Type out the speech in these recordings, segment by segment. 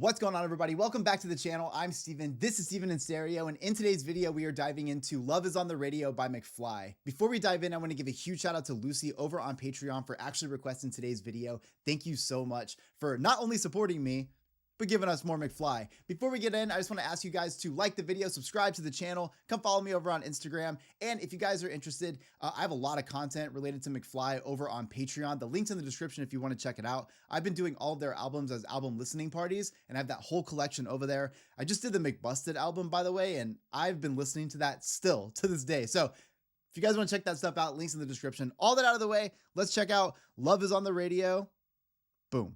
What's going on, everybody? Welcome back to the channel. I'm Steven. This is Steven in Stereo, and in today's video, we are diving into Love is on the Radio by McFly. Before we dive in, I want to give a huge shout out to Lucy over on Patreon for actually requesting today's video. Thank you so much for not only supporting me, but giving us more McFly. Before we get in, I just want to ask you guys to like the video, subscribe to the channel, come follow me over on Instagram. And if you guys are interested, I have a lot of content related to McFly over on Patreon. The link's in the description if you want to check it out. I've been doing all of their albums as album listening parties, and I have that whole collection over there. I just did the McBusted album, by the way, and I've been listening to that still to this day. So if you guys want to check that stuff out, links in the description. All that out of the way, let's check out Love is on the Radio. Boom.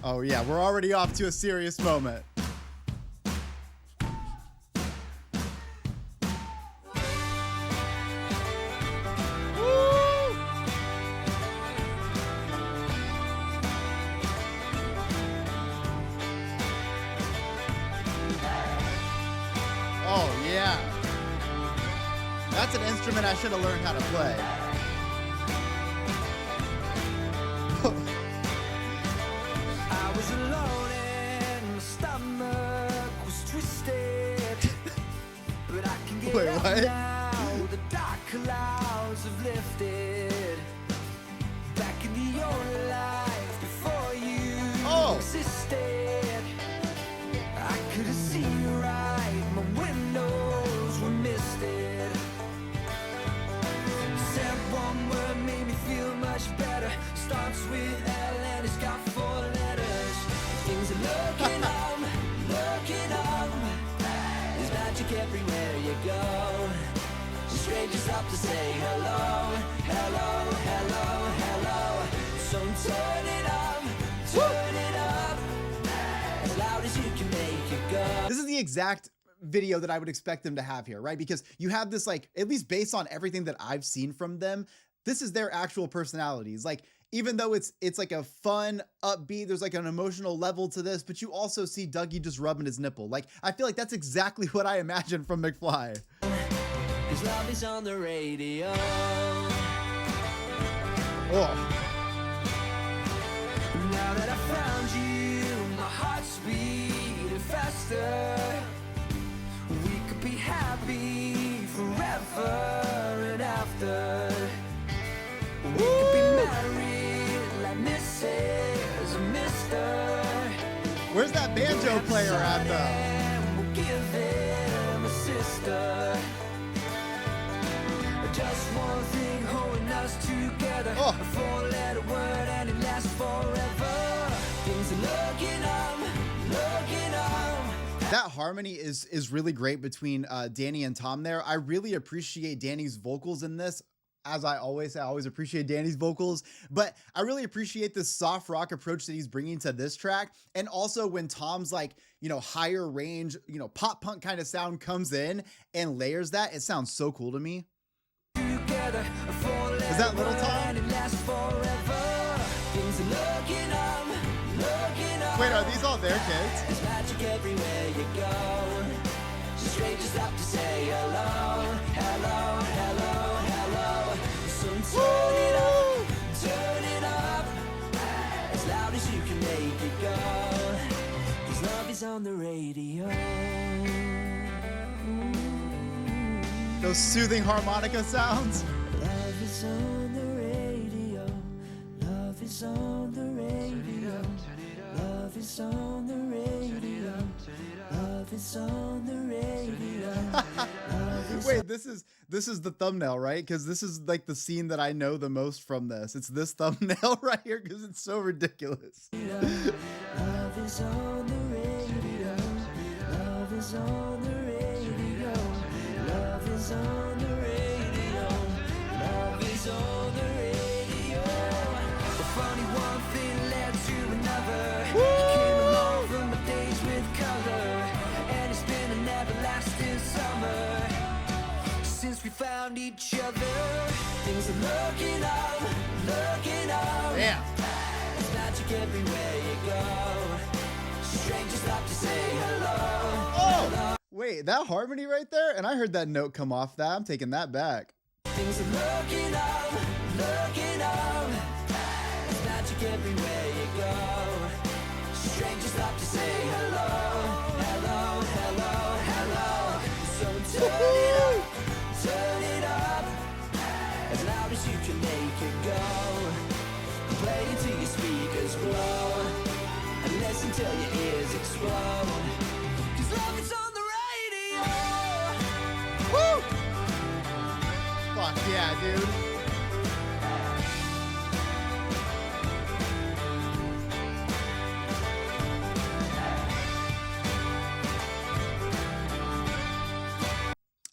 Oh yeah, we're already off to a serious moment. Oh yeah. That's an instrument I should have learned how to play. Alone and my stomach was twisted, but I can get Wait, out what? now. The dark clouds have lifted. Back in the old life before you existed, I couldn't see right. My windows were misted. Said one word made me feel much better. Starts with L and it's got 4 letters. Things are looking up, looking up. There's magic everywhere you go. Strangers stop to say hello, hello, hello, hello. So turn it up, as loud as you can make it go. This is the exact video that I would expect them to have here, right? Because you have this, like, at least based on everything that I've seen from them, this is their actual personalities. Like, even though it's like a fun, upbeat, there's like an emotional level to this, but you also see Dougie just rubbing his nipple. Like, I feel like that's exactly what I imagine from McFly. His love is on the radio. Oh. Now that I found you, my heart's beating faster. We could be happy forever and after. We could be married like Mrs. and Mr. Where's that banjo player at, though? We'll give him a sister. Just one thing holding us together. A 4-letter word and it lasts forever. Things are looking up, looking up. That harmony is really great between Danny and Tom there. I really appreciate Danny's vocals in this. As I always say, I always appreciate Danny's vocals, but I really appreciate this soft rock approach that he's bringing to this track. And also when Tom's, like, you know, higher range, you know, pop punk kind of sound comes in and layers that, it sounds so cool to me. Together, Is that Little Tom? Wait, are these all their kids? There's magic everywhere you go. Strangers stop to say hello, hello, hello, hello. So turn it up, as loud as you can make it go. 'Cause love is on the radio. Those soothing harmonica sounds. Love is on the radio. Love is on the radio. Love is on the radio. Love is on the radio. Wait, this is the thumbnail, right? Because this is like the scene that I know the most from this. It's this thumbnail right here because it's so ridiculous. Love is on the radio. Love is on the radio. Love is on the radio. Love is on the radio. The funny one thing led to another. Came along from the days with color, and it's been an everlasting summer since we found each other. Things are looking up, looking up. Yeah. There's magic everywhere you go. Strangers stop to say hello. Oh, wait, that harmony right there? And I heard that note come off that. I'm taking that back. Things are looking up, promise you can make it go. Play it till your speakers blow, and listen till your ears explode. 'Cause love is on the radio. Woo! Fuck yeah, dude.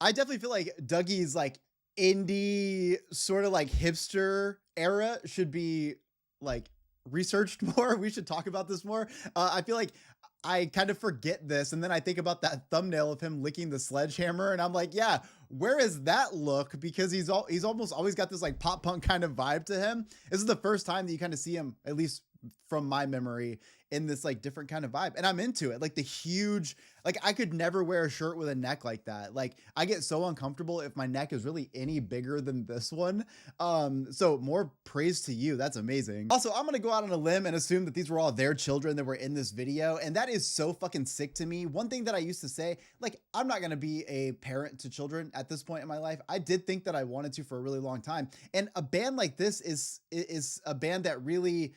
I definitely feel like Dougie's like indie sort of like hipster era should be like researched more. We should talk about this more. I feel like I kind of forget this, and then I think about that thumbnail of him licking the sledgehammer, and I'm like, yeah, where is that look? Because he's almost always got this like pop punk kind of vibe to him. This is the first time that you kind of see him, at least from my memory, in this like different kind of vibe, and I'm into it. Like the huge, like I could never wear a shirt with a neck like that. Like I get so uncomfortable if my neck is really any bigger than this one. So more praise to you. That's amazing. Also, I'm gonna go out on a limb and assume that these were all their children that were in this video, and that is so fucking sick to me. One thing that I used to say, like, I'm not gonna be a parent to children at this point in my life. I did think that I wanted to for a really long time, and a band like this is a band that really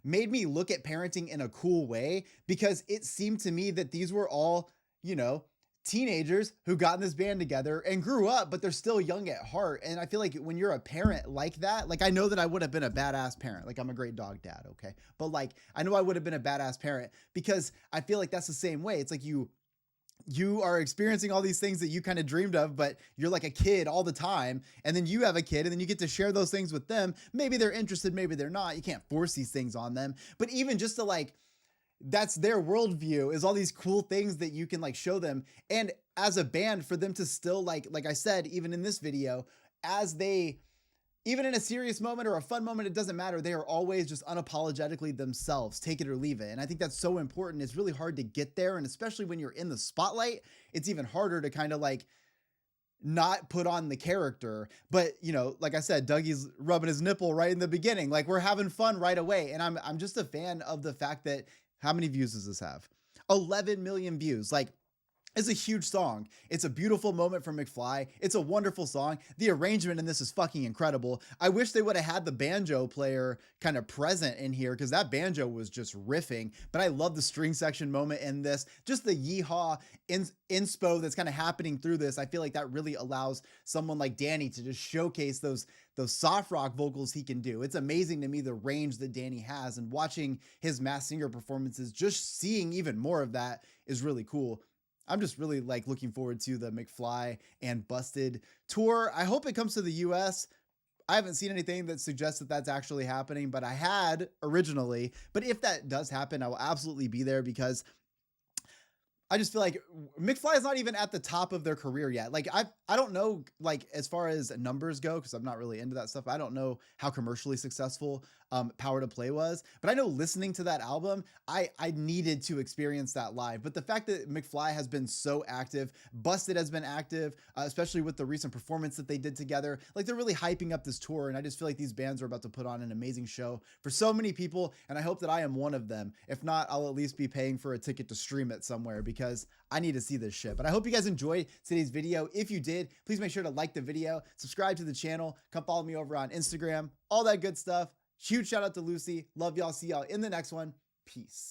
made me look at parenting in a cool way, because it seemed to me that these were all, you know, teenagers who got in this band together and grew up, but they're still young at heart. And I feel like when you're a parent like that, like I know that I would have been a badass parent. Like I'm a great dog dad, okay? But like I know I would have been a badass parent, because I feel like that's the same way. It's like you are experiencing all these things that you kind of dreamed of, but you're like a kid all the time. And then you have a kid, and then you get to share those things with them. Maybe they're interested, maybe they're not. You can't force these things on them. But even just to like, that's their worldview, is all these cool things that you can like show them. And as a band, for them to still like I said, even in this video, even in a serious moment or a fun moment, it doesn't matter. They are always just unapologetically themselves, take it or leave it. And I think that's so important. It's really hard to get there. And especially when you're in the spotlight, it's even harder to kind of like not put on the character. But, you know, like I said, Dougie's rubbing his nipple right in the beginning. Like we're having fun right away. And I'm just a fan of the fact that, how many views does this have? 11 million views. Like, it's a huge song. It's a beautiful moment for McFly. It's a wonderful song. The arrangement in this is fucking incredible. I wish they would have had the banjo player kind of present in here, because that banjo was just riffing. But I love the string section moment in this. Just the yeehaw inspo that's kind of happening through this. I feel like that really allows someone like Danny to just showcase those soft rock vocals he can do. It's amazing to me the range that Danny has, and watching his Masked Singer performances, just seeing even more of that is really cool. I'm just really like looking forward to the McFly and Busted tour. I hope it comes to the US. I haven't seen anything that suggests that that's actually happening, but I had originally. But if that does happen, I will absolutely be there, because I just feel like McFly is not even at the top of their career yet. Like I don't know, like as far as numbers go, because I'm not really into that stuff. I don't know how commercially successful Power to Play was, but I know listening to that album, I needed to experience that live. But the fact that McFly has been so active, Busted has been active, especially with the recent performance that they did together, like they're really hyping up this tour. And I just feel like these bands are about to put on an amazing show for so many people. And I hope that I am one of them. If not, I'll at least be paying for a ticket to stream it somewhere, because I need to see this shit. But I hope you guys enjoyed today's video. If you did, please make sure to like the video, subscribe to the channel, come follow me over on Instagram, all that good stuff. Huge shout out to Lucy. Love y'all. See y'all in the next one. Peace.